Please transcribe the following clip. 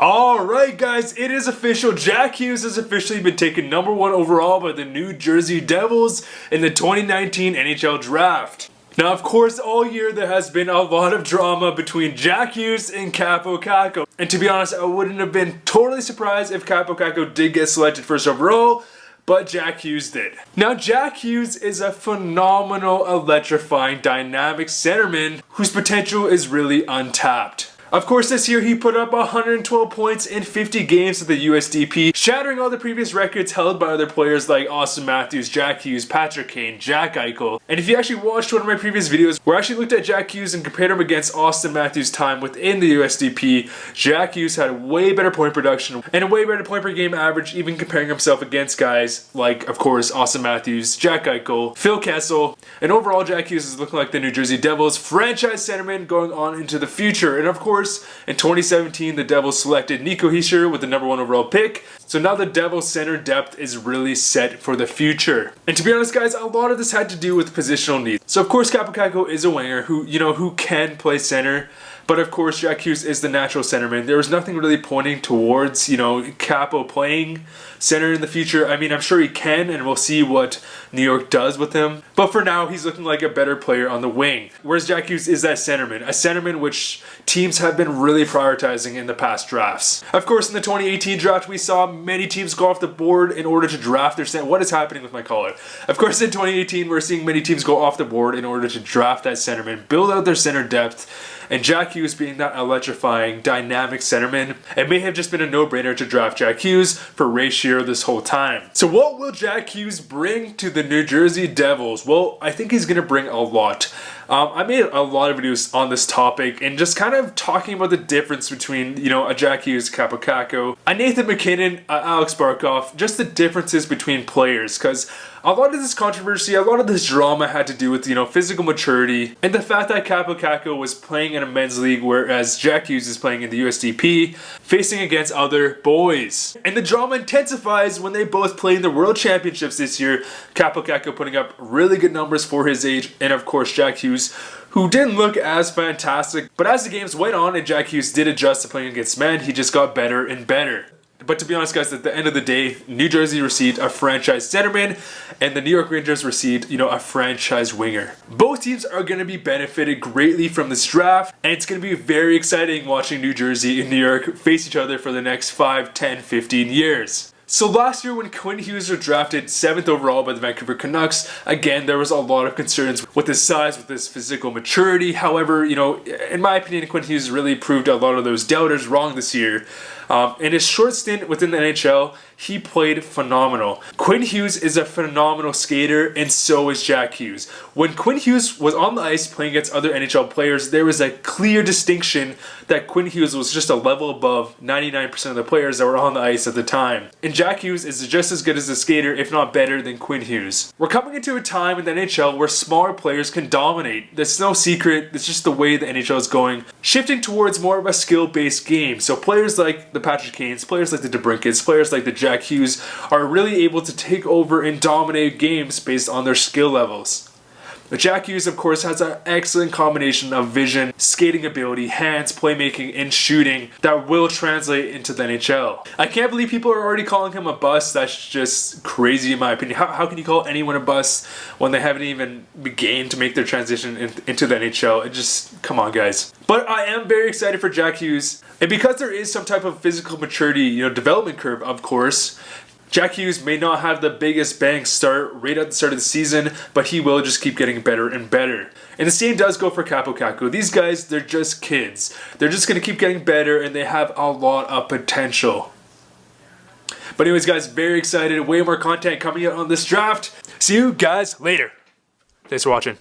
Alright guys, it is official. Jack Hughes has officially been taken number 1 overall by the New Jersey Devils in the 2019 NHL Draft. Now of course all year there has been a lot of drama between Jack Hughes and Kaapo Kakko. And to be honest, I wouldn't have been totally surprised if Kaapo Kakko did get selected first overall, but Jack Hughes did. Now Jack Hughes is a phenomenal, electrifying, dynamic centerman whose potential is really untapped. Of course, this year he put up 112 points in 50 games at the USDP, shattering all the previous records held by other players like Austin Matthews, Jack Hughes, Patrick Kane, Jack Eichel. And if you actually watched one of my previous videos where I actually looked at Jack Hughes and compared him against Austin Matthews' time within the USDP, Jack Hughes had way better point production and a way better point per game average, even comparing himself against guys like, of course, Austin Matthews, Jack Eichel, Phil Kessel. And overall, Jack Hughes is looking like the New Jersey Devils franchise centerman going on into the future. And of course, in 2017, the Devils selected Nico Hischier with the number 1 overall pick. So now the Devils center depth is really set for the future. And to be honest guys, a lot of this had to do with positional needs. So of course Kaapo Kakko is a winger who can play center. But of course Jack Hughes is the natural centerman. There was nothing really pointing towards, Kaapo playing center in the future. I mean, I'm sure he can, and we'll see what New York does with him. But for now, he's looking like a better player on the wing. Whereas Jack Hughes is that centerman. A centerman which teams have been really prioritizing in the past drafts. Of course, in the 2018 draft, we saw many teams go off the board in order to draft their center. What is happening with my collar? Of course, in 2018, we're seeing many teams go off the board in order to draft that centerman, build out their center depth. And Jack Hughes being that electrifying, dynamic centerman, it may have just been a no-brainer to draft Jack Hughes for Ray Shearer this whole time. So what will Jack Hughes bring to the New Jersey Devils? Well, I think he's going to bring a lot. I made a lot of videos on this topic and just kind of talking about the difference between, a Jack Hughes, Kaapo Kakko, a Nathan MacKinnon, Alex Barkov, just the differences between players, because a lot of this controversy, a lot of this drama had to do with, physical maturity and the fact that Kaapo Kakko was playing in a men's league whereas Jack Hughes is playing in the USDP, facing against other boys. And the drama intensifies when they both play in the World Championships this year, Kaapo Kakko putting up really good numbers for his age, and of course Jack Hughes, who didn't look as fantastic. But as the games went on and Jack Hughes did adjust to playing against men, he just got better and better. But to be honest guys, at the end of the day, New Jersey received a franchise centerman and the New York Rangers received, a franchise winger. Both teams are going to be benefited greatly from this draft, and it's going to be very exciting watching New Jersey and New York face each other for the next 5, 10, 15 years. So last year when Quinn Hughes was drafted 7th overall by the Vancouver Canucks, again, there was a lot of concerns with his size, with his physical maturity. However, in my opinion, Quinn Hughes really proved a lot of those doubters wrong this year. In his short stint within the NHL, he played phenomenal. Quinn Hughes is a phenomenal skater, and so is Jack Hughes. When Quinn Hughes was on the ice playing against other NHL players, there was a clear distinction that Quinn Hughes was just a level above 99% of the players that were on the ice at the time. And Jack Hughes is just as good as a skater, if not better, than Quinn Hughes. We're coming into a time in the NHL where smaller players can dominate. That's no secret. It's just the way the NHL is going, shifting towards more of a skill-based game. So players like the Patrick Kanes, players like the DeBrincats, players like the Jack Hughes are really able to take over and dominate games based on their skill levels. But Jack Hughes, of course, has an excellent combination of vision, skating ability, hands, playmaking, and shooting that will translate into the NHL. I can't believe people are already calling him a bust. That's just crazy in my opinion. How can you call anyone a bust when they haven't even begun to make their transition into the NHL? It just, come on guys. But I am very excited for Jack Hughes. And because there is some type of physical maturity, development curve, of course, Jack Hughes may not have the biggest bang start right at the start of the season, but he will just keep getting better and better. And the same does go for Kaapo Kakko. These guys, they're just kids. They're just going to keep getting better, and they have a lot of potential. But anyways, guys, very excited. Way more content coming out on this draft. See you guys later. Thanks for watching.